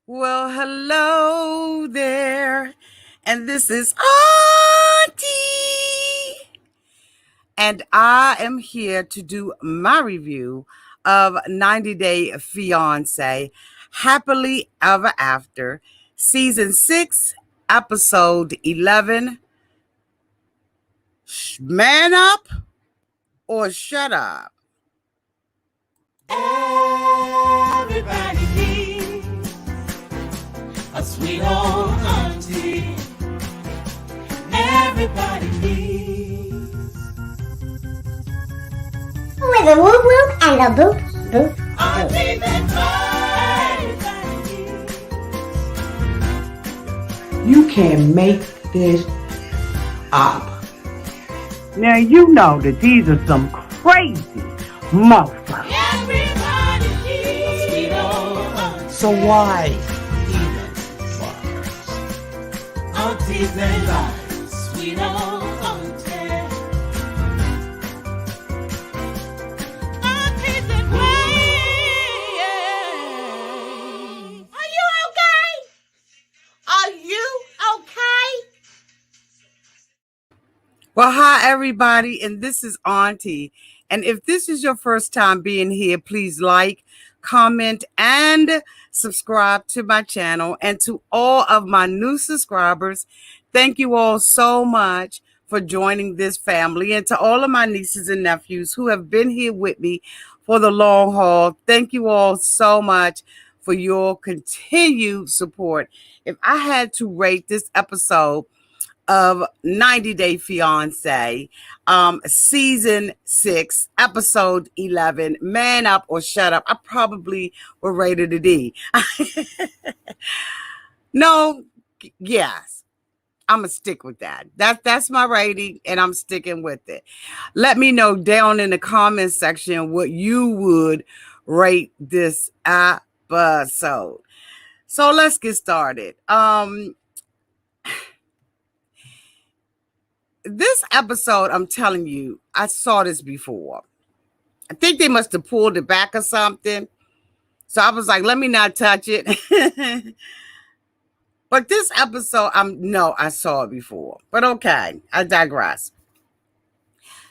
Well, hello there. And this is Auntie. And I am here to do my review of 90 Day Fiancé, Happily Ever After, Season 6, Episode 11. Man up or shut up. Everybody needs a sweet old auntie. Everybody needs with a whoop whoop and a boop boop auntie boop. that everybody needs. You can make this up. Now you know that these are some crazy motherfuckers. Everybody needs a sweet old auntie. So why even bother? Aunties and lies, sweet old auntie. Aunties and ways. Are you okay? Are you okay? Well, hi, everybody, and this is Auntie. And if this is your first time being here, please like, comment, and subscribe to my channel. And to all of my new subscribers, thank you all so much for joining this family. And to all of my nieces and nephews who have been here with me for the long haul, thank you all so much for your continued support. If I had to rate this episode of 90 Day Fiancé, season 6, episode 11, Man Up or Shut Up, I probably would rate it a D. No, yes, I'm gonna stick with that. That's my rating, and I'm sticking with it. Let me know down in the comment section what you would rate this episode. So let's get started. This episode, I'm telling you, I saw this before. I think they must have pulled it back or something. So I was like, let me not touch it. But this episode, I saw it before. But okay, I digress.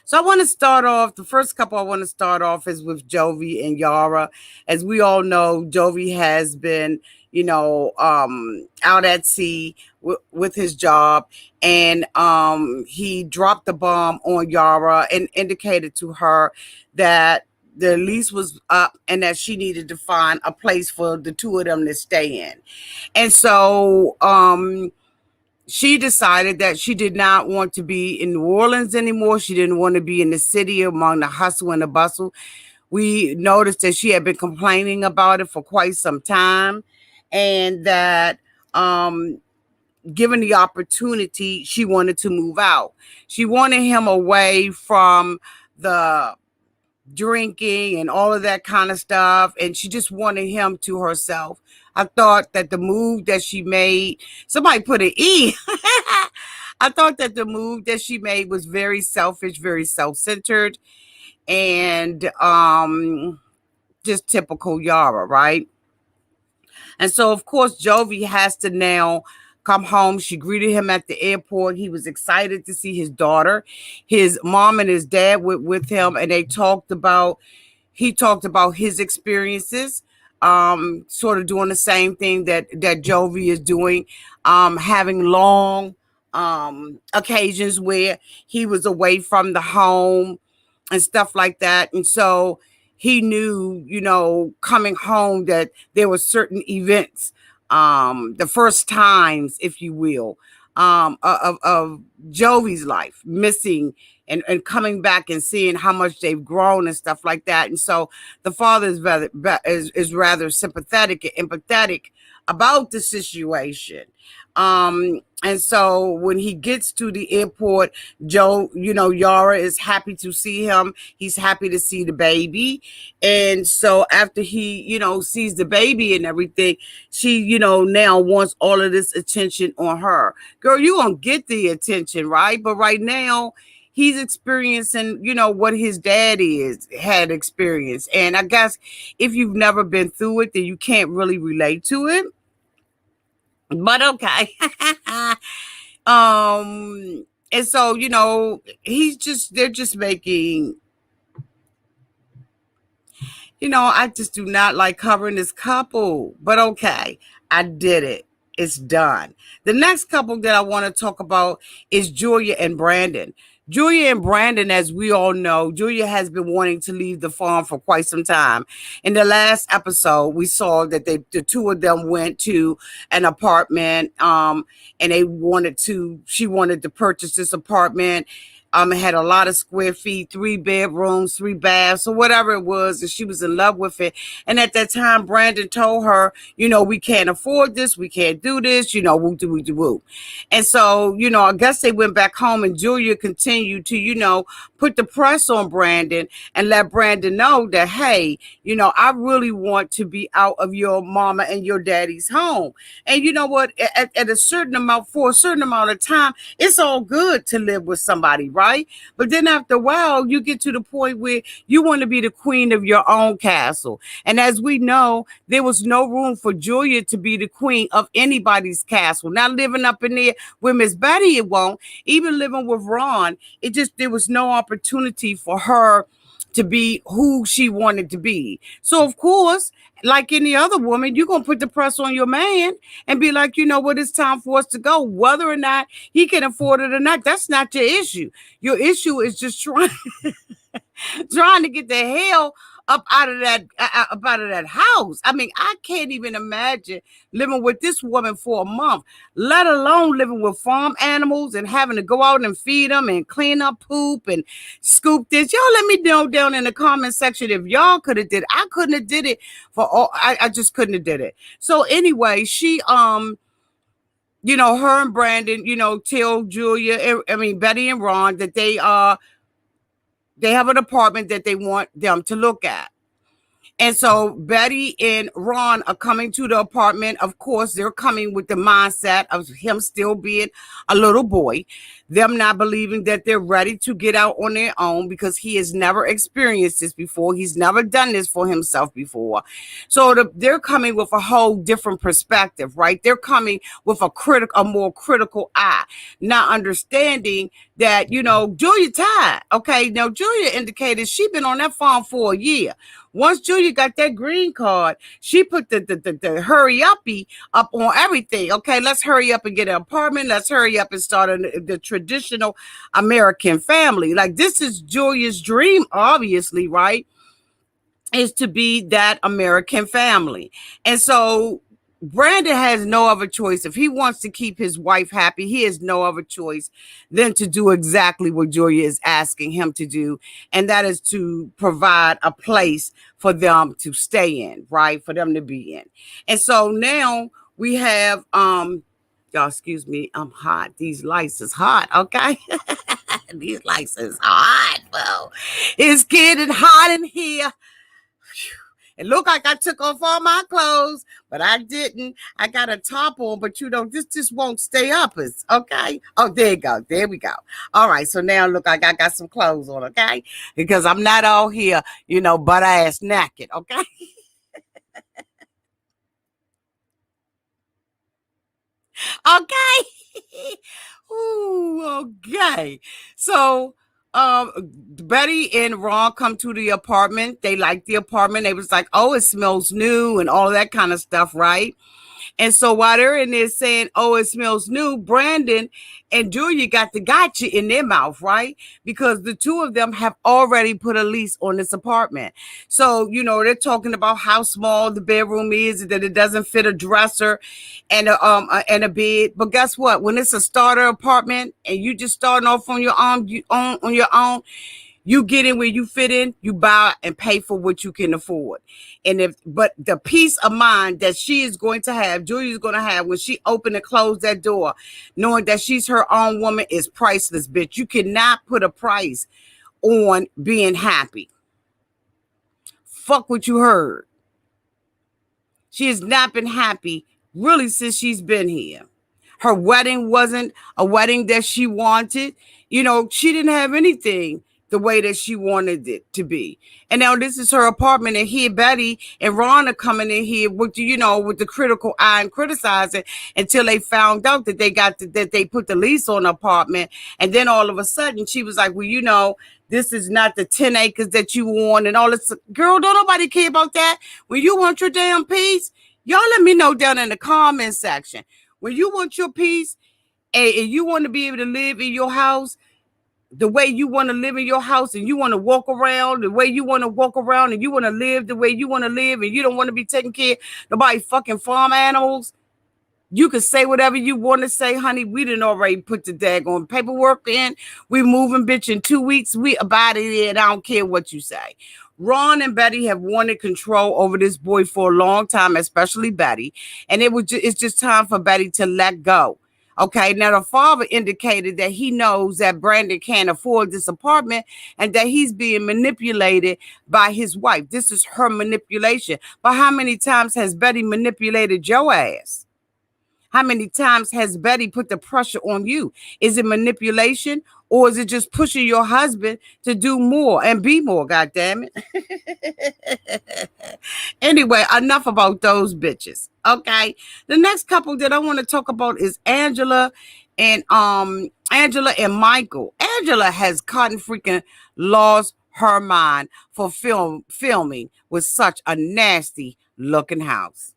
So I want to start off, the first couple I want to start off is with Jovi and Yara. As we all know, Jovi has been, out at sea with his job. And he dropped the bomb on Yara and indicated to her that the lease was up and that she needed to find a place for the two of them to stay in. And so she decided that she did not want to be in New Orleans anymore. She didn't want to be in the city among the hustle and the bustle. We noticed that she had been complaining about it for quite some time, and that given the opportunity, she wanted to move out. She wanted him away from the drinking and all of that kind of stuff, and she just wanted him to herself. I thought that the move that she made, somebody put an E. I thought that the move that she made was very selfish, very self-centered, and just typical Yara, right? And so, of course, Jovi has to now come home. She greeted him at the airport. He was excited to see his daughter. His mom and his dad were with him, and he talked about his experiences, sort of doing the same thing that Jovi is doing, having long occasions where he was away from the home and stuff like that. And so he knew, coming home, that there were certain events, the first times, if you will, of Jovi's life, missing and coming back and seeing how much they've grown and stuff like that. And so the father is rather sympathetic and empathetic about the situation. And so when he gets to the airport, Yara is happy to see him. He's happy to see the baby. And so after he, sees the baby and everything, she, now wants all of this attention on her. Girl, you gonna get the attention, right? But right now, he's experiencing, what his dad had experienced. And I guess if you've never been through it, then you can't really relate to it. But okay. And so, they're just making, I just do not like covering this couple. But okay, I did it. It's done. The next couple that I want to talk about is Julia and Brandon. Julia and Brandon, as we all know, Julia has been wanting to leave the farm for quite some time. In the last episode, we saw that the two of them went to an apartment, and she wanted to purchase this apartment. It had a lot of square feet, 3 bedrooms, 3 baths, or whatever it was, and she was in love with it. And at that time, Brandon told her, we can't afford this, we can't do this, woo doo woo doo woo. And so, I guess they went back home, and Julia continued to, put the press on Brandon and let Brandon know that, hey, I really want to be out of your mama and your daddy's home. And you know what? At a certain amount, for a certain amount of time, it's all good to live with somebody, right? But then after a while, you get to the point where you want to be the queen of your own castle. And as we know, there was no room for Julia to be the queen of anybody's castle. Not living up in there with Miss Betty, it won't. Even living with Ron, there was no opportunity for her to be who she wanted to be. So, of course, like any other woman, you're going to put the press on your man and be like, what, it's time for us to go. Whether or not he can afford it or not, that's not your issue. Your issue is just trying to get the hell up out of that house. I mean, I can't even imagine living with this woman for a month, let alone living with farm animals and having to go out and feed them and clean up poop and scoop this. Y'all let me know down in the comment section if y'all could have did it. I couldn't have did it for all. I just couldn't have did it. So anyway, she her and Brandon, tell Betty and Ron that they have an apartment that they want them to look at. And so Betty and Ron are coming to the apartment. Of course, they're coming with the mindset of him still being a little boy, them not believing that they're ready to get out on their own because he has never experienced this before. He's never done this for himself before. So they're coming with a whole different perspective, right? They're coming with a more critical eye, not understanding that, Julia tired. Okay, now Julia indicated she'd been on that farm for a year. Once Julia got that green card, she put the hurry uppy up on everything. Okay, let's hurry up and get an apartment. Let's hurry up and start the traditional American family. Like, this is Julia's dream, obviously, right? Is to be that American family. And so Brandon has no other choice. If he wants to keep his wife happy, he has no other choice than to do exactly what Julia is asking him to do. And that is to provide a place for them to stay in, right? For them to be in. And so now we have, y'all, excuse me, I'm hot. These lights is hot, okay? These lights is hot, bro. It's getting hot in here. It looked like I took off all my clothes, but I didn't. I got a top on, but this just won't stay up. Okay. Oh, there you go. There we go. All right. So now look like I got some clothes on, okay? Because I'm not all here, butt ass naked, okay? Okay. Ooh, okay. So Betty and Ron come to the apartment. They like the apartment. They was like, oh, it smells new and all that kind of stuff, right? And so while they're in there saying, oh, it smells new, Brandon and Julia got the gotcha in their mouth, right? Because the two of them have already put a lease on this apartment. So, they're talking about how small the bedroom is, that it doesn't fit a dresser and a bed. But guess what? When it's a starter apartment and you just starting off on your own, you get in where you fit in, you buy and pay for what you can afford. But the peace of mind that she is going to have, Julia's going to have when she open and close that door, knowing that she's her own woman, is priceless, bitch. You cannot put a price on being happy. Fuck what you heard. She has not been happy really since she's been here. Her wedding wasn't a wedding that she wanted. She didn't have anything. the way that she wanted it to be. And now this is her apartment, and here Betty and Ron are coming in here with, with the critical eye and criticizing until they found out that that they put the lease on the apartment. And then all of a sudden she was like, well, this is not the 10 acres that you want and all this. Girl, don't nobody care about that. When you want your damn peace, y'all let me know down in the comment section. When you want your peace and you want to be able to live in your house the way you want to live in your house, and you want to walk around the way you want to walk around, and you want to live the way you want to live, and you don't want to be taking care of nobody fucking farm animals, you can say whatever you want to say, honey. We didn't already put the daggone paperwork in. We moving, bitch, in 2 weeks. We about it, and I don't care what you say. Ron and Betty have wanted control over this boy for a long time, especially Betty. And it's just time for Betty to let go. Okay, now the father indicated that he knows that Brandon can't afford this apartment and that he's being manipulated by his wife. This is her manipulation. But how many times has Betty manipulated your ass? How many times has Betty put the pressure on you? Is it manipulation, or is it just pushing your husband to do more and be more? God damn it. Anyway, enough about those bitches. Okay. The next couple that I want to talk about is Angela and Michael. Angela has cotton freaking lost her mind for filming with such a nasty looking house.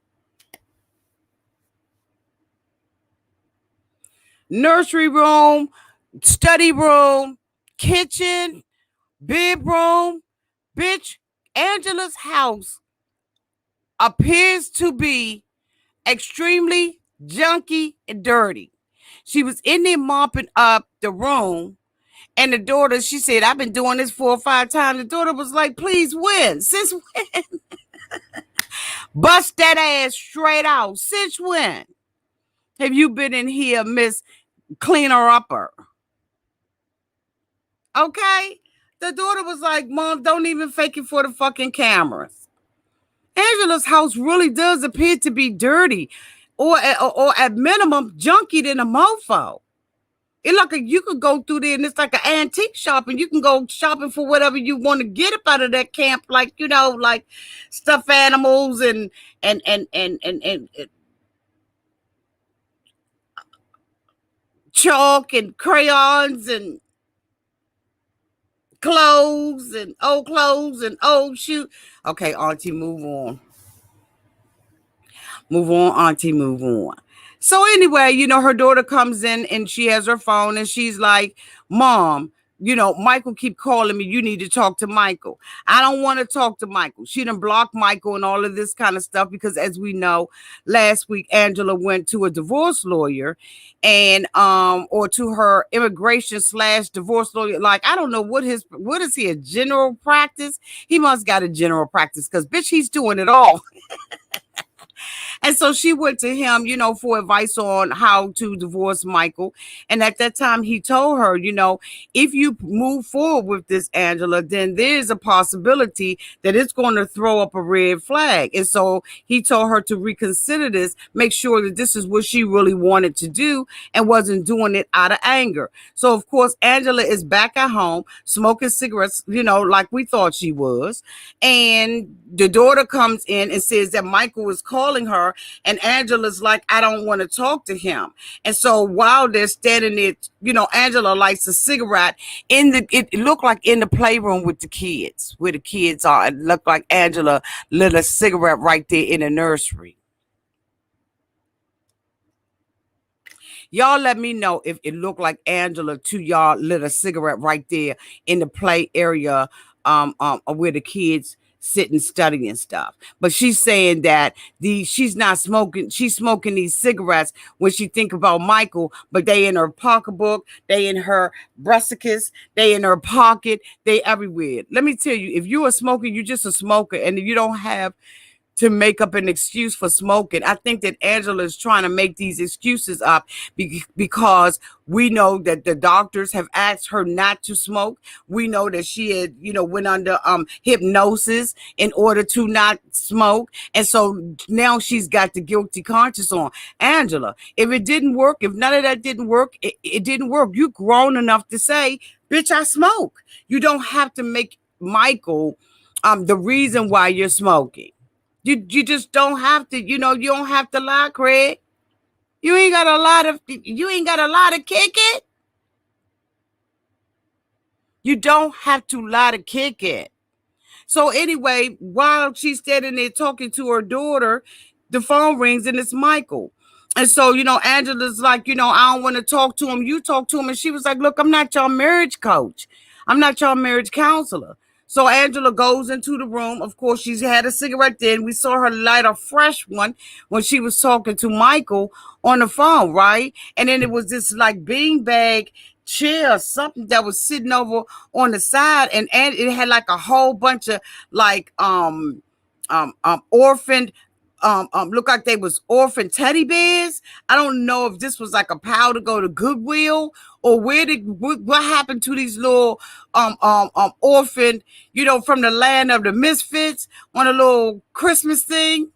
Nursery room, study room, kitchen, bedroom. Bitch, Angela's house appears to be extremely junky and dirty. She was in there mopping up the room, and the daughter, she said, I've been doing this 4 or 5 times. The daughter was like, please win. Since when? Bust that ass straight out. Since when have you been in here, Miss Cleaner Upper? Okay? The daughter was like, Mom, don't even fake it for the fucking cameras. Angela's house really does appear to be dirty, or at minimum junky than a mofo. It's like you could go through there and it's like an antique shop, and you can go shopping for whatever you want to get up out of that camp, like like stuffed animals and chalk and crayons and clothes and old shoes. Okay, Auntie, move on. Move on, Auntie, move on. So anyway, her daughter comes in and she has her phone and she's like, Mom, Michael keep calling me. You need to talk to Michael. I don't want to talk to Michael. She done blocked Michael and all of this kind of stuff because, as we know, last week Angela went to a divorce lawyer and or to her immigration/divorce lawyer. Like, I don't know what is he, a general practice? He must got a general practice because bitch, he's doing it all. And so she went to him, for advice on how to divorce Michael. And at that time, he told her, if you move forward with this, Angela, then there's a possibility that it's going to throw up a red flag. And so he told her to reconsider this, make sure that this is what she really wanted to do and wasn't doing it out of anger. So, of course, Angela is back at home smoking cigarettes, like we thought she was. And the daughter comes in and says that Michael is calling her, and Angela's like, I don't want to talk to him. And so while they're standing there, Angela lights a cigarette it looked like in the playroom with the kids, where the kids are. It looked like Angela lit a cigarette right there in the nursery. Y'all let me know if it looked like Angela to y'all lit a cigarette right there in the play area where the kids sit and study and stuff. But she's saying that she's not smoking. She's smoking these cigarettes when she think about Michael, but they in her pocketbook, they in her breasticus, they in her pocket, they everywhere. Let me tell you, if you're a smoker, you're just a smoker, and you don't have to make up an excuse for smoking. I think that Angela is trying to make these excuses up because we know that the doctors have asked her not to smoke. We know that she had, went under hypnosis in order to not smoke. And so now she's got the guilty conscience on. Angela, if it didn't work, if none of that didn't work, it didn't work. You're grown enough to say, bitch, I smoke. You don't have to make Michael the reason why you're smoking. You just don't have to, you don't have to lie, Craig. You ain't got a lot of kick it. You don't have to lie to kick it. So anyway, while she's standing there talking to her daughter, the phone rings and it's Michael. And so, Angela's like, I don't want to talk to him. You talk to him. And she was like, look, I'm not your marriage coach. I'm not your marriage counselor. So Angela goes into the room. Of course, she's had a cigarette then. We saw her light a fresh one when she was talking to Michael on the phone, right? And then it was this like beanbag chair or something that was sitting over on the side. And it had like a whole bunch of like orphaned look like they was orphan teddy bears. I don't know if this was like a pile to go to Goodwill or what happened to these little orphan, from the land of the misfits on a little Christmas thing.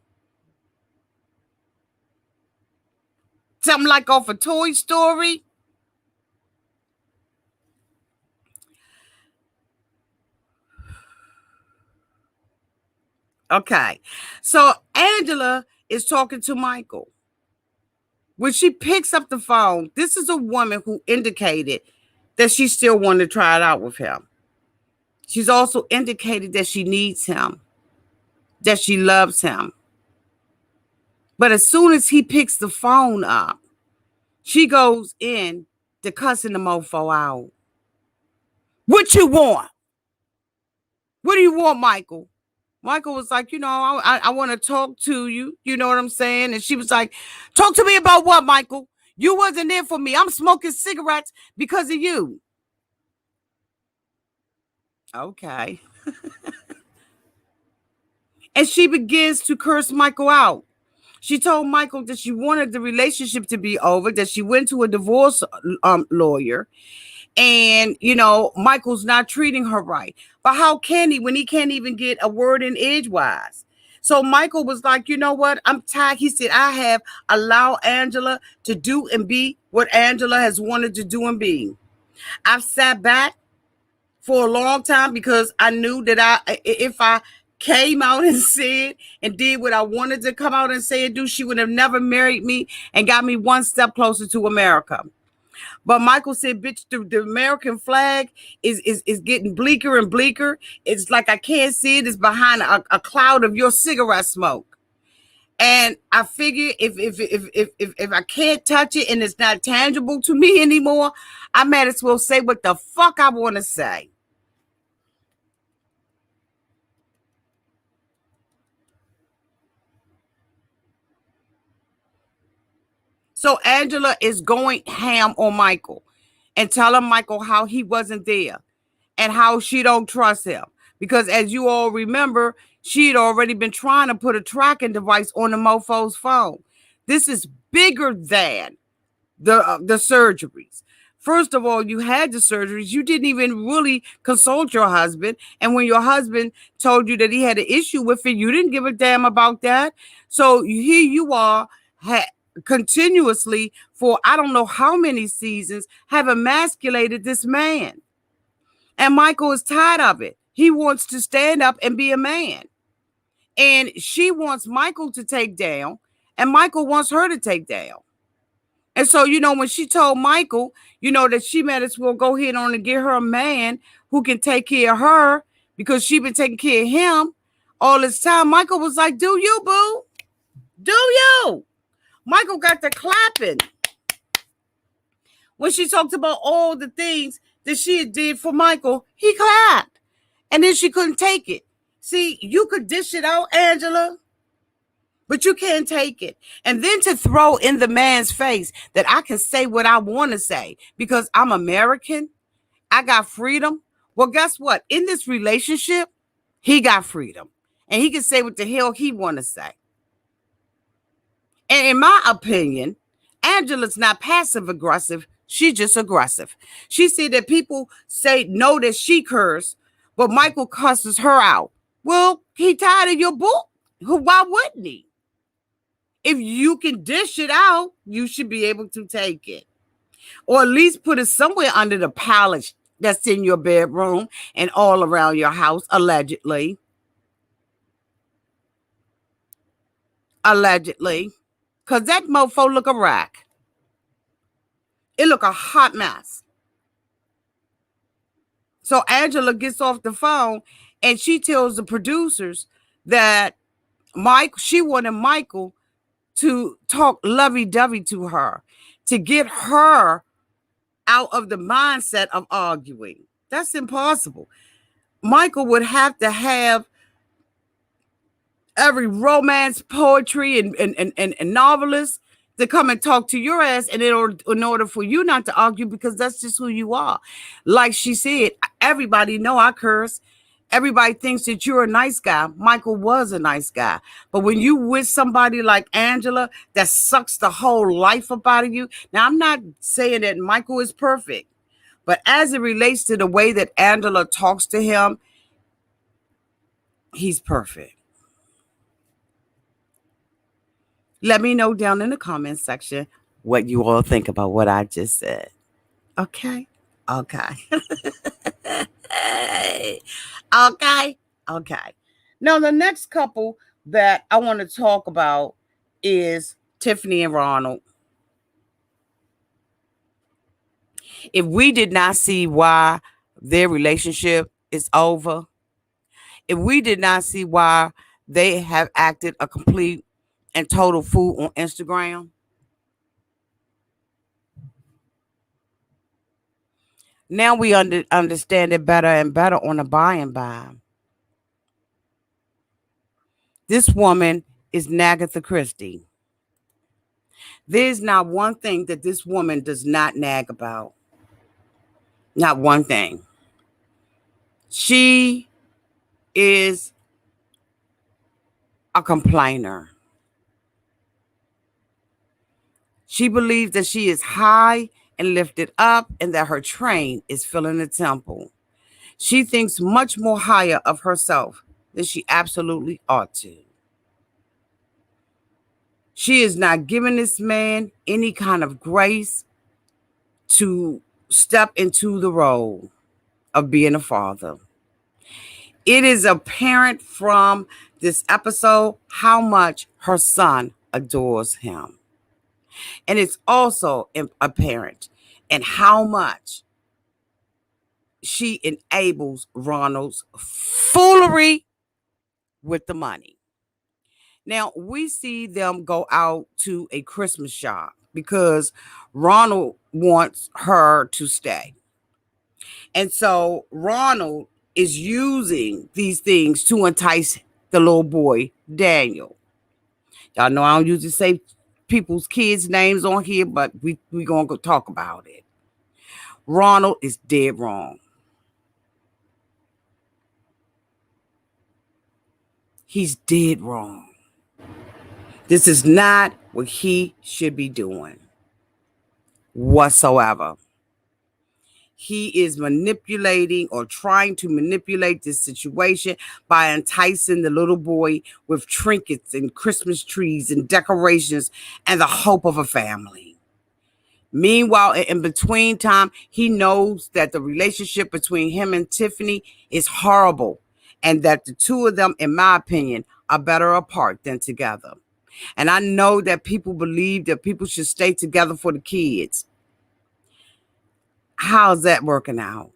Something like off a Toy Story. Okay, so Angela is talking to Michael. When she picks up the phone, this is a woman who indicated that she still wanted to try it out with him. She's also indicated that she needs him, that she loves him. But as soon as he picks the phone up, she goes in to cussing the mofo out. What you want? What do you want, Michael? Michael was like, I want to talk to you. You know what I'm saying? And she was like, talk to me about what, Michael? You wasn't there for me. I'm smoking cigarettes because of you. Okay. And she begins to curse Michael out. She told Michael that she wanted the relationship to be over, that she went to a divorce lawyer. And, Michael's not treating her right. But how can he when he can't even get a word in edgewise? So Michael was like, you know what? I'm tired. He said, I have allowed Angela to do and be what Angela has wanted to do and be. I've sat back for a long time because I knew that if I came out and said and did what I wanted to come out and say and do, she would have never married me and got me one step closer to America. But Michael said, bitch, the American flag is getting bleaker and bleaker. It's like I can't see it. It's behind a cloud of your cigarette smoke. And I figure if I can't touch it and it's not tangible to me anymore, I might as well say what the fuck I want to say. So Angela is going ham on Michael and telling Michael how he wasn't there and how she don't trust him. Because as you all remember, she had already been trying to put a tracking device on the mofo's phone. This is bigger than the surgeries. First of all, you had the surgeries. You didn't even really consult your husband. And when your husband told you that he had an issue with it, you didn't give a damn about that. So here you are, continuously for I don't know how many seasons have emasculated this man. And Michael is tired of it. He wants to stand up and be a man. And she wants Michael to take down, and Michael wants her to take down. And so, when she told Michael, that she might as well go ahead on and get her a man who can take care of her because she been taking care of him all this time, Michael was like, do you, boo? Do you? Michael got the clapping when she talked about all the things that she did for Michael. He clapped, and then she couldn't take it. See, you could dish it out, Angela, but you can't take it. And then to throw in the man's face that I can say what I want to say because I'm American, I got freedom. Well, guess what? In this relationship, he got freedom. and he can say what the hell he want to say. And in my opinion, Angela's not passive aggressive. She's just aggressive. She said that people say no that she cursed, but Michael cusses her out. Well, he tired of your book. Why wouldn't he? If you can dish it out, you should be able to take it. Or at least put it somewhere under the pallet that's in your bedroom and all around your house, allegedly. Allegedly. Because that mofo look a wreck. It look a hot mess. So Angela gets off the phone and she tells the producers that she wanted Michael to talk lovey-dovey to her, to get her out of the mindset of arguing. That's impossible. Michael would have to have every romance, poetry, and novelist to come and talk to your ass in order for you not to argue, because that's just who you are. Like she said, everybody know I curse. Everybody thinks that you're a nice guy. Michael was a nice guy. But when you with somebody like Angela that sucks the whole life up out of you. Now, I'm not saying that Michael is perfect, but as it relates to the way that Angela talks to him, he's perfect. Let me know down in the comment section what you all think about what I just said. Okay? Okay. Okay. Okay. Now, the next couple that I want to talk about is Tiffany and Ronald. If we did not see why their relationship is over, if we did not see why they have acted a complete and total fool on Instagram, now we understand it better and better on the by and by. This woman is Nagatha Christie. There's not one thing that this woman does not nag about. Not one thing. She is a complainer. She believes that she is high and lifted up and that her train is filling the temple. She thinks much more higher of herself than she absolutely ought to. She is not giving this man any kind of grace to step into the role of being a father. It is apparent from this episode how much her son adores him. And it's also apparent in how much she enables Ronald's foolery with the money. Now, we see them go out to a Christmas shop because Ronald wants her to stay. And so Ronald is using these things to entice the little boy, Daniel. Y'all know I don't usually say people's kids' names on here, but we going to go talk about it. Ronald is dead wrong. He's dead wrong. This is not what he should be doing whatsoever. He is manipulating or trying to manipulate this situation by enticing the little boy with trinkets and Christmas trees and decorations and the hope of a family. Meanwhile, in between time, he knows that the relationship between him and Tiffany is horrible and that the two of them, in my opinion, are better apart than together. And I know that people believe that people should stay together for the kids. How's that working out?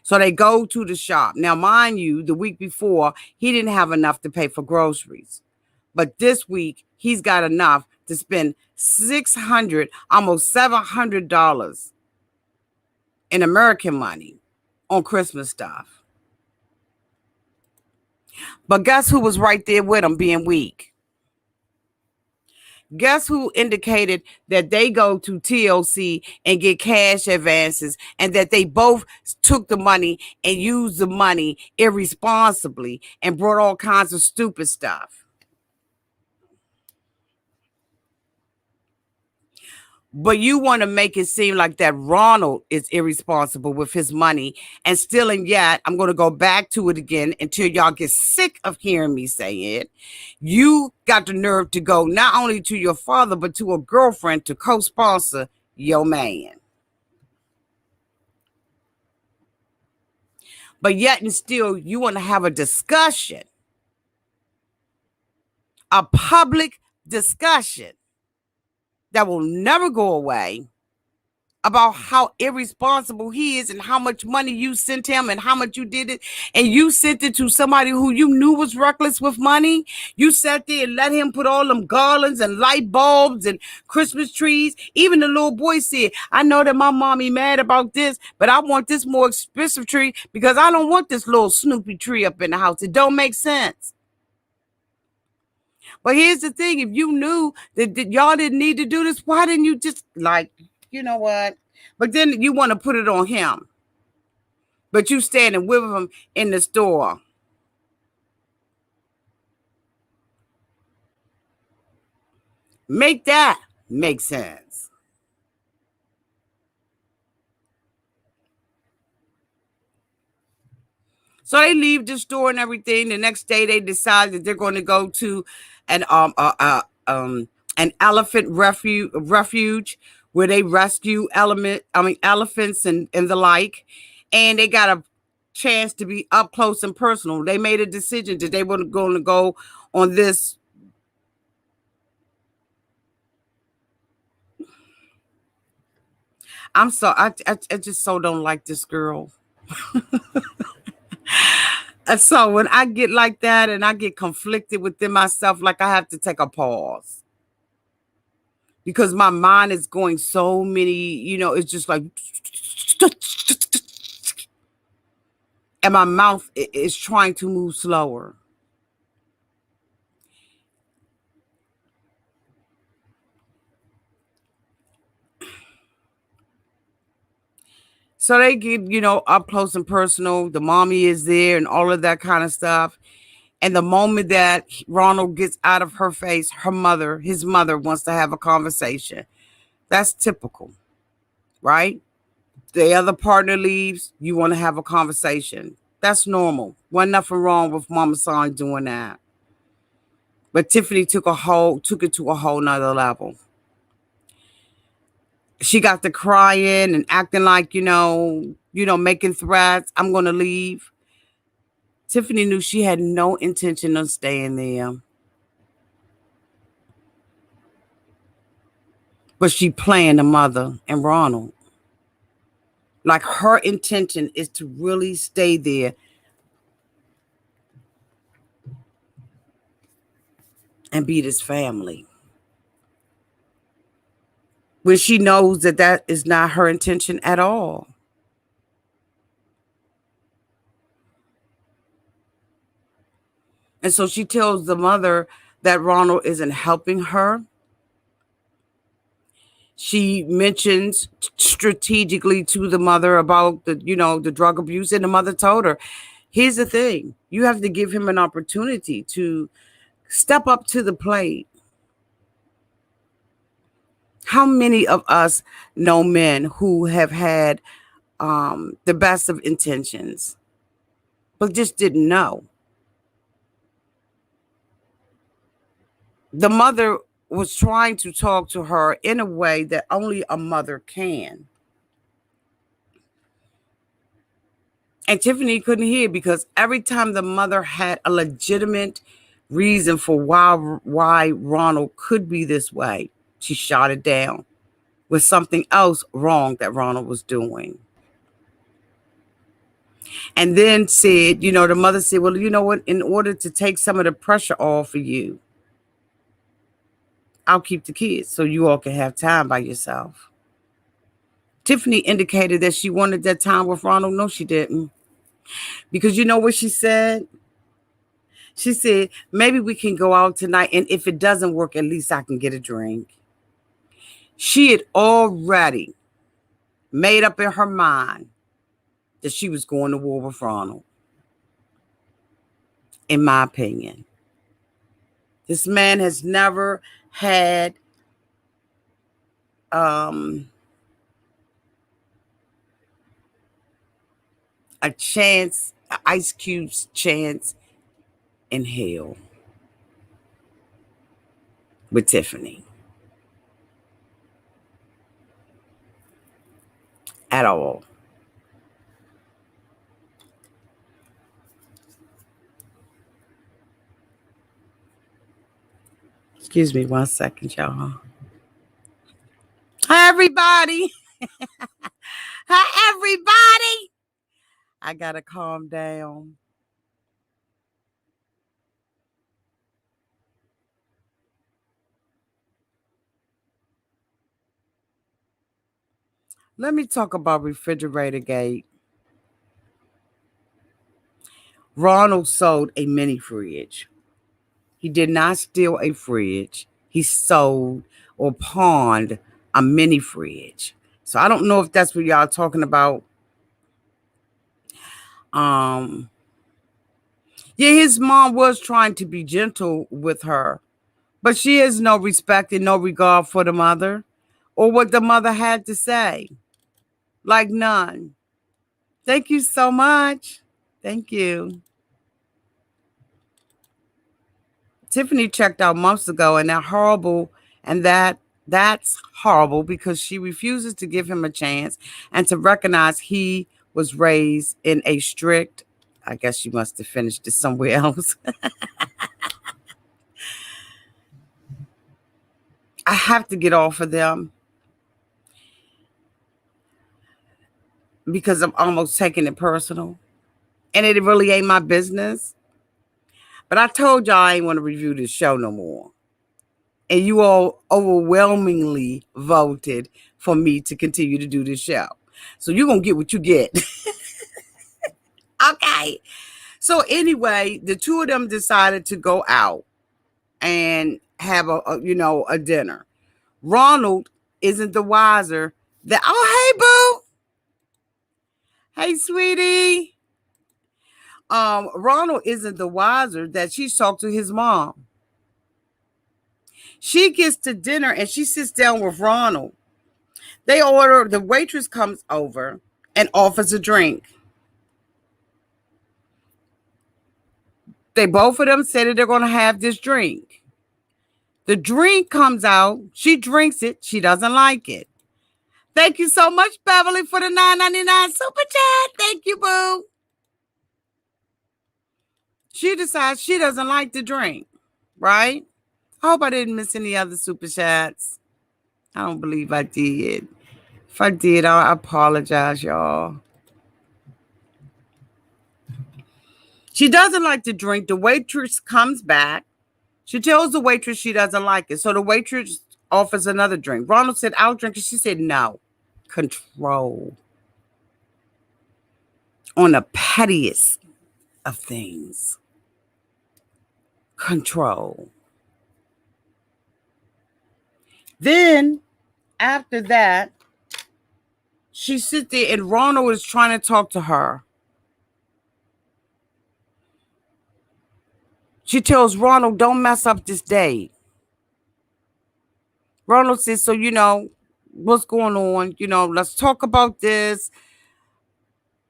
So they go to the shop. Now, mind you, the week before, he didn't have enough to pay for groceries. But this week, he's got enough to spend $600, almost $700 in American money on Christmas stuff. But guess who was right there with him being weak? Guess who indicated that they go to TLC and get cash advances and that they both took the money and used the money irresponsibly and brought all kinds of stupid stuff? But you want to make it seem like that Ronald is irresponsible with his money and stealing. Yet, I'm going to go back to it again until y'all get sick of hearing me say it. You got the nerve to go not only to your father, but to a girlfriend to co-sponsor your man. But yet and still, you want to have a discussion, a public discussion that will never go away about how irresponsible he is and how much money you sent him and how much you did it. And you sent it to somebody who you knew was reckless with money. You sat there and let him put all them garlands and light bulbs and Christmas trees. Even the little boy said, I know that my mommy mad about this, but I want this more expensive tree because I don't want this little Snoopy tree up in the house. It don't make sense. But here's the thing. If you knew that y'all didn't need to do this, why didn't you just you know what? But then you want to put it on him. But you standing with him in the store. Make that make sense. So they leave the store and everything. The next day they decide that they're going to go to an elephant refuge where they rescue elephants and the like. And they got a chance to be up close and personal. They made a decision that they were going to go on this. I just so don't like this girl. And so when I get like that and I get conflicted within myself, like I have to take a pause. Because my mind is going so many, it's just like, and my mouth is trying to move slower. So they get, up close and personal. The mommy is there and all of that kind of stuff. And the moment that Ronald gets out of her face, his mother wants to have a conversation. That's typical, right? The other partner leaves, you want to have a conversation. That's normal. Wasn't nothing wrong with Mama Son doing that. But Tiffany took it to a whole nother level. She got to crying and acting like, making threats. I'm going to leave. Tiffany knew she had no intention of staying there. But she playing the mother and Ronald. Like her intention is to really stay there. And be this family. When she knows that is not her intention at all. And so she tells the mother that Ronald isn't helping her. She mentions strategically to the mother about the drug abuse, and the mother told her, here's the thing, you have to give him an opportunity to step up to the plate. How many of us know men who have had the best of intentions, but just didn't know? The mother was trying to talk to her in a way that only a mother can. And Tiffany couldn't hear because every time the mother had a legitimate reason for why Ronald could be this way, she shot it down with something else wrong that Ronald was doing. And then said, the mother said, well, you know what? In order to take some of the pressure off of you, I'll keep the kids so you all can have time by yourself. Tiffany indicated that she wanted that time with Ronald. No, she didn't. Because you know what she said? She said, maybe we can go out tonight. And if it doesn't work, at least I can get a drink. She had already made up in her mind that she was going to war with Ronald. In my opinion, this man has never had a chance, an Ice Cube's chance in hell with Tiffany at all. Excuse me 1 second, y'all. Hi, everybody. Hi, everybody. I gotta calm down. Let me talk about Refrigerator Gate. Ronald sold a mini fridge. He did not steal a fridge. He sold or pawned a mini fridge. So I don't know if that's what y'all talking about. Yeah, his mom was trying to be gentle with her, but she has no respect and no regard for the mother or what the mother had to say. Like none. Thank you so much. Thank you. Tiffany checked out months ago, and that's horrible because she refuses to give him a chance and to recognize he was raised in a strict, I guess she must have finished it somewhere else. I have to get off of them because I'm almost taking it personal. And it really ain't my business. But I told y'all I ain't want to review this show no more. And you all overwhelmingly voted for me to continue to do this show. So you're going to get what you get. Okay. So anyway, the two of them decided to go out and have a dinner. Ronald isn't the wiser that, oh, hey, boo. Hey, sweetie. Ronald isn't the wiser that she talked to his mom. She gets to dinner and she sits down with Ronald. The waitress comes over and offers a drink. Both of them say that they're going to have this drink. The drink comes out. She drinks it. She doesn't like it. Thank you so much, Beverly, for the $9.99 super chat. Thank you, boo. She decides she doesn't like the drink, right? I hope I didn't miss any other super chats. I don't believe I did. If I did, I apologize, y'all. She doesn't like the drink. The waitress comes back. She tells the waitress she doesn't like it. So the waitress offers another drink. Ronald said, I'll drink it. She said, no. Control. On the pettiest of things. Control. Then, after that, she sits there and Ronald is trying to talk to her. She tells Ronald, don't mess up this date. Ronald says, so, what's going on? Let's talk about this.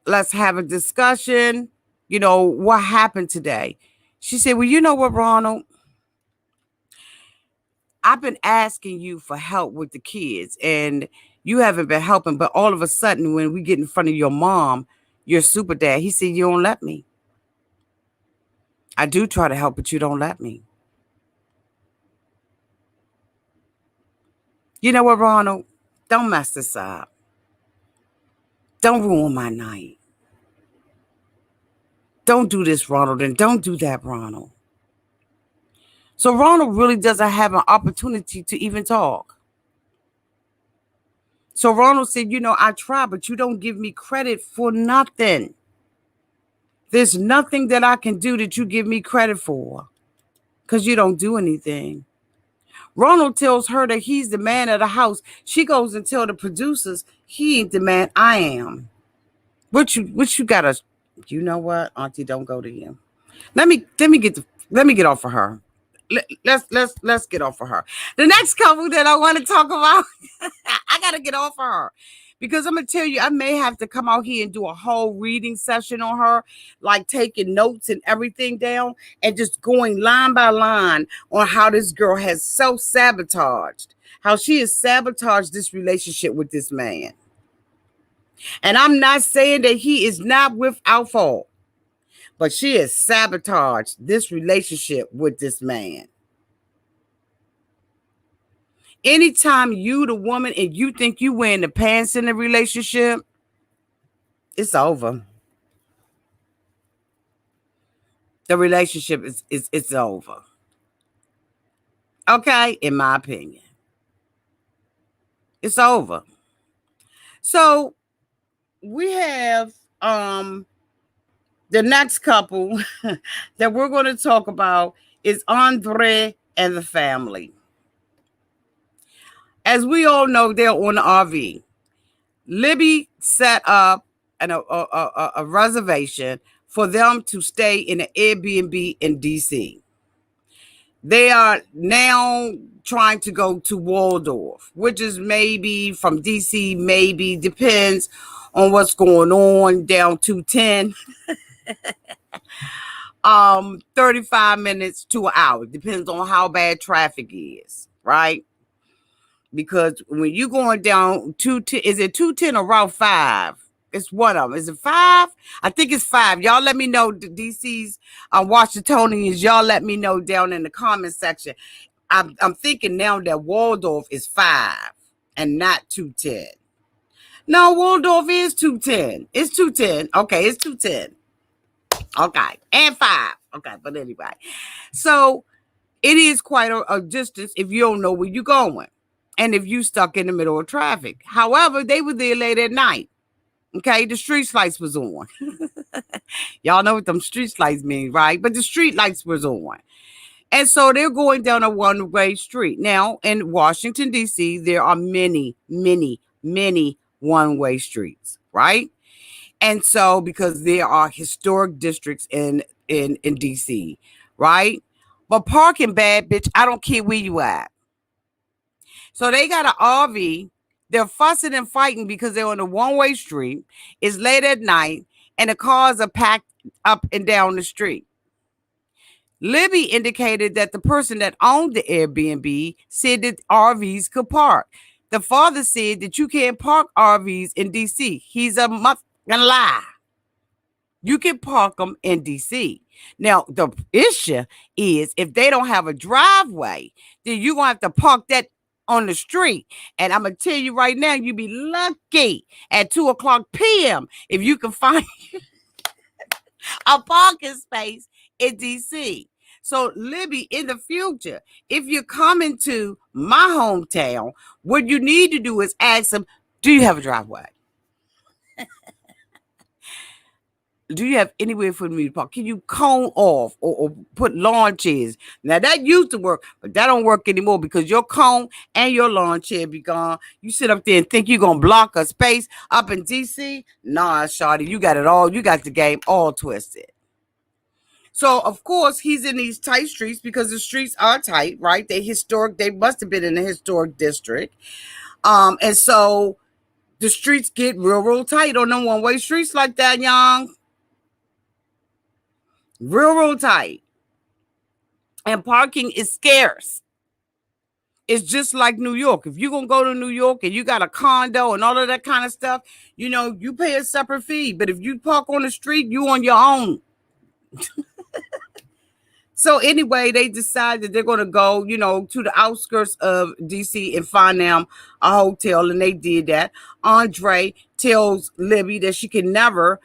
Let's have a discussion. What happened today? She said, well, you know what, Ronald? I've been asking you for help with the kids and you haven't been helping. But all of a sudden, when we get in front of your mom, your super dad, he said, you don't let me. I do try to help, but you don't let me. You know what, Ronald? Don't mess this up. Don't ruin my night. Don't do this, Ronald, and don't do that, Ronald. So Ronald really doesn't have an opportunity to even talk. So Ronald said, I try, but you don't give me credit for nothing. There's nothing that I can do that you give me credit for because you don't do anything. Ronald tells her that he's the man of the house. She goes and tell the producers he ain't the man, I am. What you gotta, you know what, Auntie, don't go to him. Let me get off of her. Let's get off of her. The next couple that I want to talk about, I gotta get off of her. Because I'm gonna tell you, I may have to come out here and do a whole reading session on her, like taking notes and everything down, and just going line by line on how this girl has self-sabotaged, how she has sabotaged this relationship with this man. And I'm not saying that he is not without fault, but she has sabotaged this relationship with this man. Anytime you the woman and you think you wearing the pants in the relationship, it's over. The relationship is it's over. Okay, in my opinion. It's over. So we have the next couple that we're going to talk about is Andre and the family. As we all know, they're on the RV. Libby set up a reservation for them to stay in an Airbnb in DC. They are now trying to go to Waldorf, which is maybe from DC, maybe depends on what's going on, down 210. 35 minutes to an hour. Depends on how bad traffic is, right? Because when you're going down 210, is it 210 or Route 5? It's one of them. Is it 5? I think it's 5. Y'all let me know, the DC's Washingtonians, y'all let me know down in the comment section. I'm thinking now that Waldorf is 5 and not 210. No, Waldorf is 210. It's 210. Okay, it's 210. Okay, and 5. Okay, but anyway. So it is quite a distance if you don't know where you're going. And if you stuck in the middle of traffic. However, they were there late at night. Okay, the street lights was on. Y'all know what them street lights mean, right? But the street lights was on. And so they're going down a one-way street. Now, in Washington, D.C., there are many, many, many one-way streets, right? And so, because there are historic districts in D.C., right? But parking bad, bitch, I don't care where you at. So they got an RV. They're fussing and fighting because they're on a one-way street. It's late at night, and the cars are packed up and down the street. Libby indicated that the person that owned the Airbnb said that RVs could park. The father said that you can't park RVs in D.C. He's a lie. You can park them in D.C. Now, the issue is if they don't have a driveway, then you're going to have to park that on the street. And I'm going to tell you right now, you'd be lucky at 2:00 p.m. if you can find a parking space in DC. So, Libby, in the future, if you're coming to my hometown, what you need to do is ask them, do you have a driveway? Do you have anywhere for me to park? Can you cone off or put lawn chairs? Now, that used to work, but that don't work anymore because your cone and your lawn chair be gone. You sit up there and think you're going to block a space up in D.C.? Nah, shawty, you got it all. You got the game all twisted. So, of course, he's in these tight streets because the streets are tight, right? They're historic. They must have been in a historic district. And so the streets get real tight on them one-way streets like that, young. Real tight. And parking is scarce. It's just like New York. If you're going to go to New York and you got a condo and all of that kind of stuff, you know, you pay a separate fee. But if you park on the street, you on your own. So anyway, they decided they're going to go, you know, to the outskirts of DC and find them a hotel. And they did that. Andre tells Libby that she can never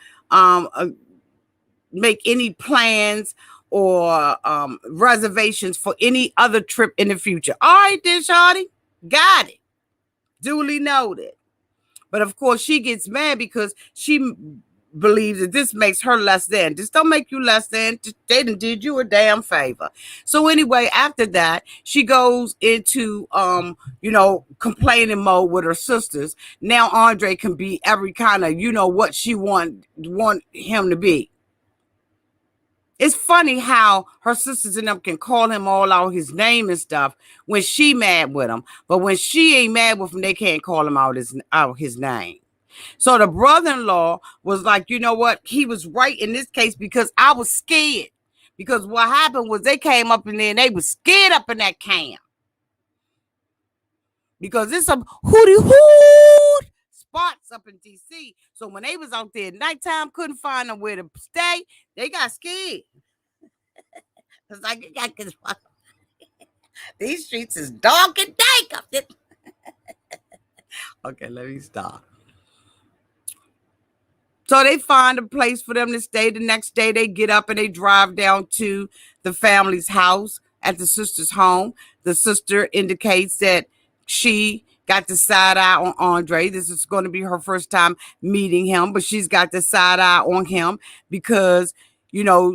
make any plans or reservations for any other trip in the future. All right, then, shawty. Got it. Duly noted. But of course, she gets mad because she believes that this makes her less than. This don't make you less than. They done did you a damn favor. So anyway, after that, she goes into complaining mode with her sisters. Now Andre can be every kind of, what she want him to be. It's funny how her sisters and them can call him all out his name and stuff when she mad with him. But when she ain't mad with him, they can't call him out his name. So the brother-in-law was like, you know what? He was right in this case because I was scared. Because what happened was they came up in there and they was scared up in that camp. Because it's some hooty-hoot spots up in D.C. So when they was out there at nighttime, couldn't find nowhere to stay, they got scared. It's like, these streets is dark and dank up there. Okay, let me stop. So they find a place for them to stay. The next day they get up and they drive down to the family's house at the sister's home. The sister indicates that she got the side eye on Andre. This is going to be her first time meeting him, but she's got the side eye on him because,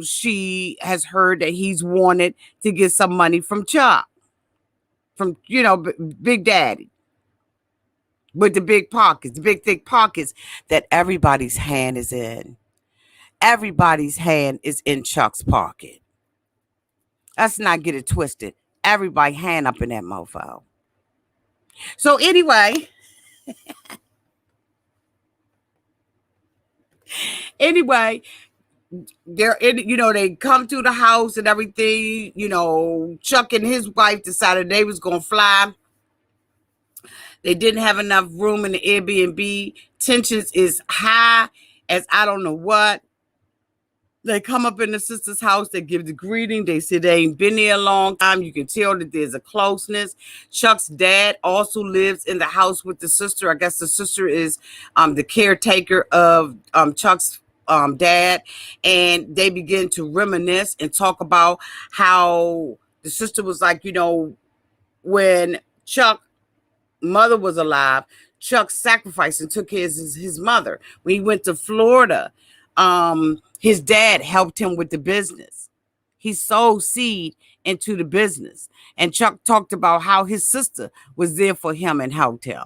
she has heard that he's wanted to get some money from Chuck, from, Big Daddy. With the big pockets, the big thick pockets that everybody's hand is in. Everybody's hand is in Chuck's pocket. Let's not get it twisted. Everybody hand up in that mofo. So anyway, they're in, they come to the house and everything. Chuck and his wife decided they was gonna fly. They didn't have enough room in the Airbnb. Tensions is high as I don't know what. They come up in the sister's house. They give the greeting. They say they ain't been there a long time. You can tell that there's a closeness. Chuck's dad also lives in the house with the sister. I guess the sister is the caretaker of Chuck's dad. And they begin to reminisce and talk about how the sister was like, when Chuck mother was alive, Chuck sacrificed and took his mother. When he went to Florida, his dad helped him with the business. He sowed seed into the business. And Chuck talked about how his sister was there for him and helped him.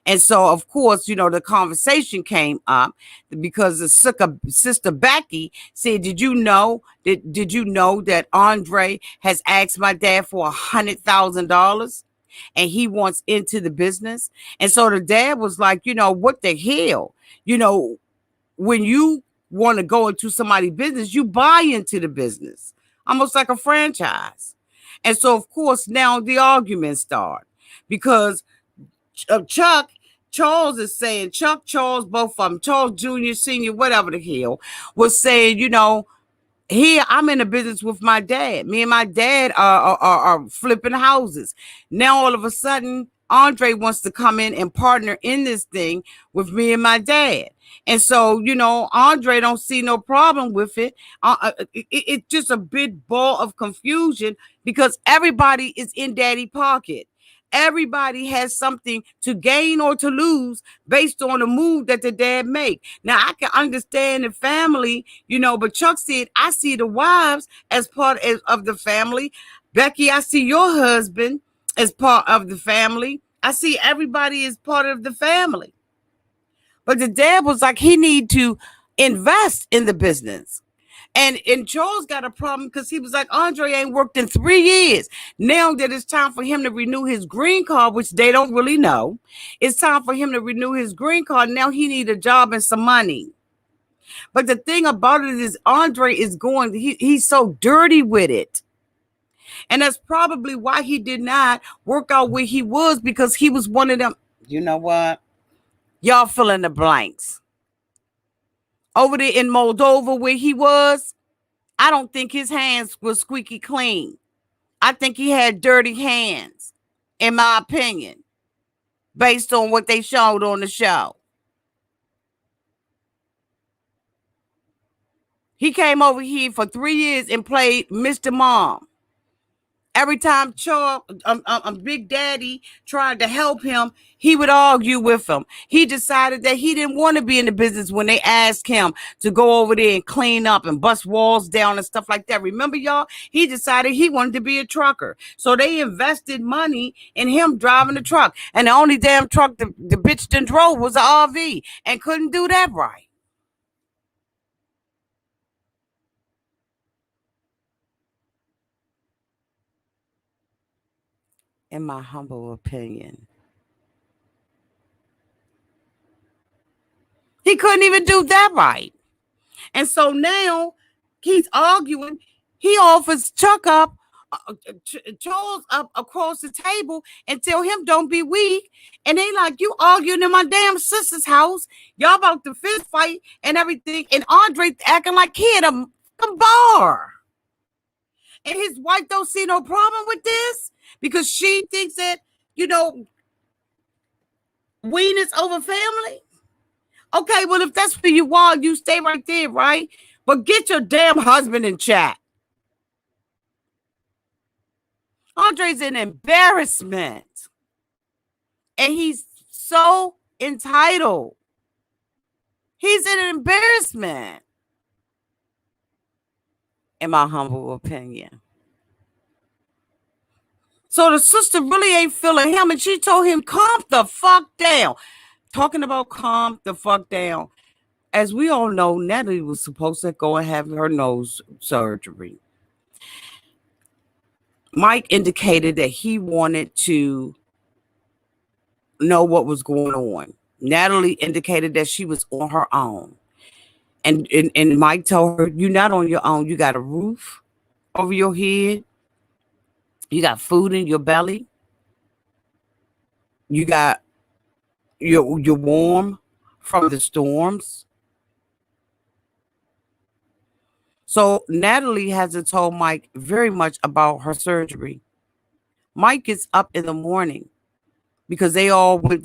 And so, of course, the conversation came up because the sister Becky said, did you know that Andre has asked my dad for $100,000? And he wants into the business. And so the dad was like, what the hell? When you want to go into somebody's business, you buy into the business, almost like a franchise. And so, of course, now the arguments start because Charles is saying, Charles, both of them, Charles Jr., Sr., whatever the hell, was saying, here, I'm in a business with my dad. Me and my dad are flipping houses. Now, all of a sudden, Andre wants to come in and partner in this thing with me and my dad. And so, Andre don't see no problem with it. It's just a big ball of confusion because everybody is in daddy pocket. Everybody has something to gain or to lose based on the move that the dad make. Now, I can understand the family, but Chuck said, I see the wives as part of the family. Becky, I see your husband as part of the family. I see everybody as part of the family. But the dad was like, he need to invest in the business. And Charles got a problem because he was like, Andre ain't worked in 3 years. Now that it's time for him to renew his green card, which they don't really know, it's time for him to renew his green card. Now he need a job and some money. But the thing about it is Andre is he's so dirty with it. And that's probably why he did not work out where he was, because he was one of them. You know what? Y'all fill in the blanks. Over there in Moldova where he was, I don't think his hands were squeaky clean. I think he had dirty hands, in my opinion, based on what they showed on the show. He came over here for 3 years and played Mr. Mom. Every time Big Daddy tried to help him, he would argue with him. He decided that he didn't want to be in the business when they asked him to go over there and clean up and bust walls down and stuff like that. Remember, y'all? He decided he wanted to be a trucker. So they invested money in him driving the truck. And the only damn truck the bitch done drove was an RV and couldn't do that right. In my humble opinion. He couldn't even do that right. And so now he's arguing. He offers Chuck up, Charles up across the table and tell him don't be weak. And they like, you arguing in my damn sister's house. Y'all about to fist fight and everything. And Andre acting like he at a bar. And his wife don't see no problem with this because she thinks that, weakness over family. Okay, well, if that's where you are, you stay right there, right? But get your damn husband in chat. Andre's an embarrassment. And he's so entitled. He's an embarrassment. In my humble opinion. So the sister really ain't feeling him, and she told him, calm the fuck down. Talking about calm the fuck down. As we all know, Natalie was supposed to go and have her nose surgery. Mike indicated that he wanted to know what was going on. Natalie indicated that she was on her own. And Mike told her, you're not on your own. You got a roof over your head. You got food in your belly. You're warm from the storms. So Natalie hasn't told Mike very much about her surgery. Mike is up in the morning because they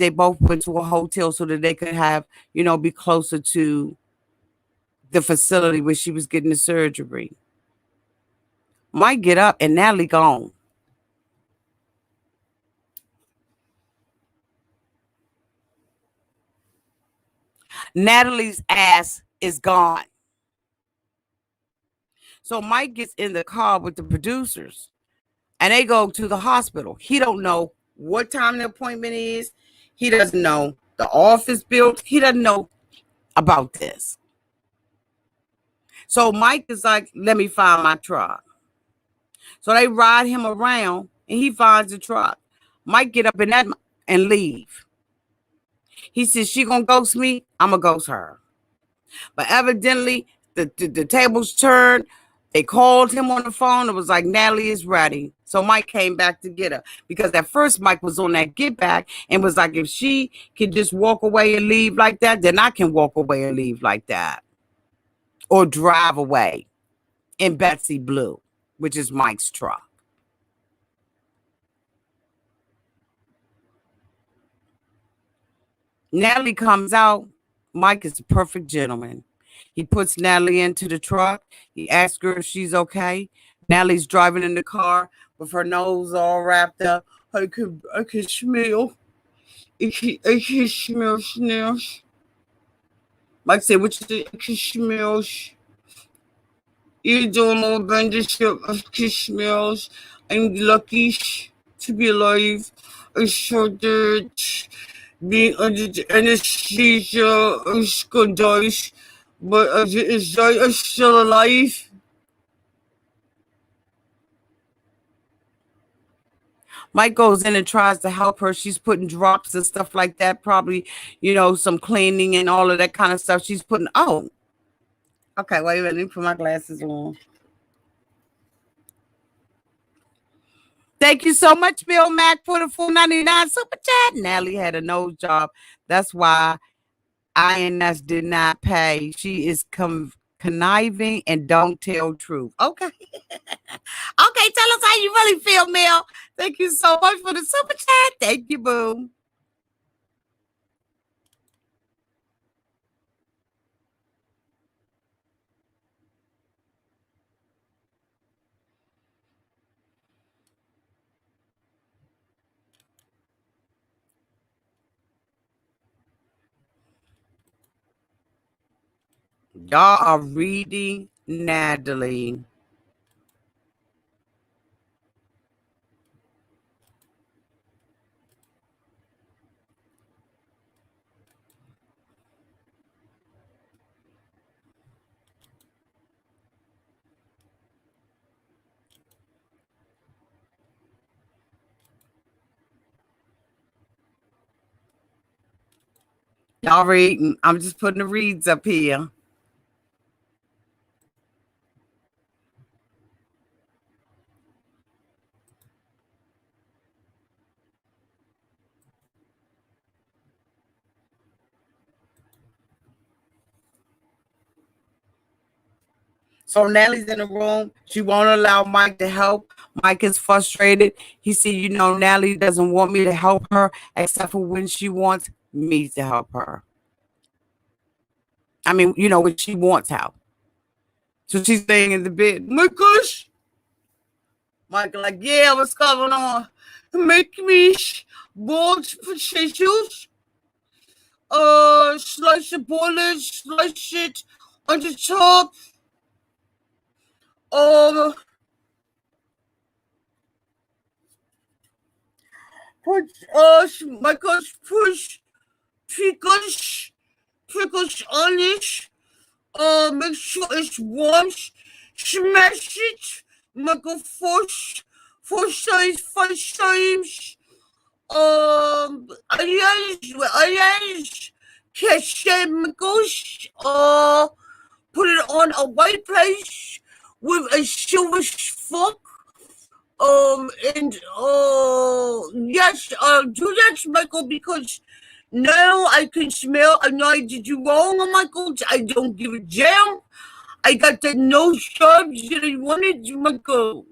both went to a hotel so that they could have, be closer to the facility where she was getting the surgery. Mike get up and Natalie gone. Natalie's ass is gone. So Mike gets in the car with the producers and they go to the hospital. He don't know what time the appointment is. He doesn't know the office built. He doesn't know about this. So Mike is like, let me find my truck. So they ride him around and he finds the truck. Mike get up in that and leave. He says, she gonna ghost me, I'm gonna ghost her. But evidently, the tables turned. They called him on the phone. It was like, Natalie is ready. So Mike came back to get her. Because at first, Mike was on that get back and was like, if she can just walk away and leave like that, then I can walk away and leave like that. Or drive away in Betsy Blue, which is Mike's truck. Natalie comes out. Mike is a perfect gentleman. He puts Natalie into the truck. He asks her if she's okay. Natalie's driving in the car with her nose all wrapped up. I can smell. I can smell smells. Mike said, what you say? I can smell. You don't know about the ship of kiss smells. I'm lucky to be alive. I saw that being under the anesthesia is gonna die, but as it is die, I'm still alive. Mike goes in and tries to help her. She's putting drops and stuff like that. Probably, some cleaning and all of that kind of stuff. She's putting, okay, wait a minute. Let me put my glasses on. Thank you so much, Bill Mack, for the $4.99 super chat. Natalie had a nose job. That's why INS did not pay. She is conniving and don't tell truth. Okay. Okay, tell us how you really feel, Mel. Thank you so much for the super chat. Thank you, boo. Y'all are reading Natalie. Y'all reading. I'm just putting the reads up here. So Natalie's in the room. She won't allow Mike to help. Mike is frustrated. He said, you know, Natalie doesn't want me to help her except for when she wants me to help her. I mean, you know, when she wants help. So she's staying in the bed. My gosh. Mike like, yeah, what's going on? Make me boiled potatoes. Slice the boilers, slice it on the top. Put my gosh, push pickles on it. Make sure it's warm. Smash it. Make a four times, 5 times. Onions, chemicals. Put it on a white plate with a silver fork. And yes, do that, Michael, because now I can smell. I know I did you wrong, Michael. I don't give a damn. I got the no sharps that I wanted, Michael.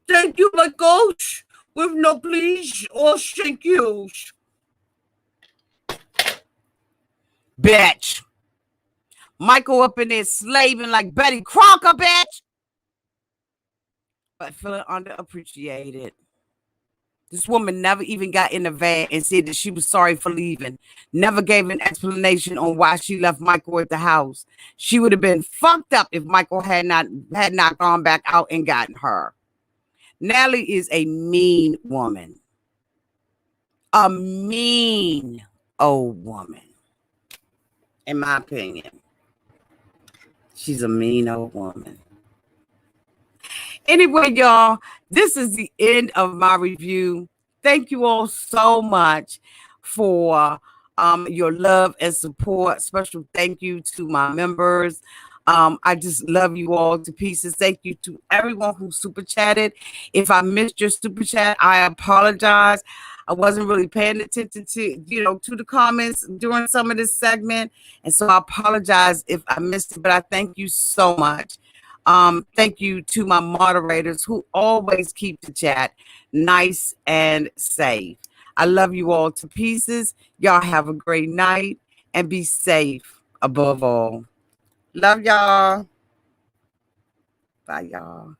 Thank you, Michael. With no please or thank yous. Bitch. Michael up in there slaving like Betty Crocker, bitch. But feeling underappreciated. This woman never even got in the van and said that she was sorry for leaving. Never gave an explanation on why she left Michael at the house. She would have been fucked up if Michael had not gone back out and gotten her. Natalie is a mean woman. A mean old woman. In my opinion. She's a mean old woman. Anyway, y'all, this is the end of my review. Thank you all so much for your love and support. Special thank you to my members. I just love you all to pieces. Thank you to everyone who super chatted. If I missed your super chat, I apologize. I wasn't really paying attention to the comments during some of this segment, and so I apologize if I missed it. But I thank you so much. Thank you to my moderators who always keep the chat nice and safe. I love you all to pieces. Y'all have a great night and be safe above all. Love y'all. Bye, y'all.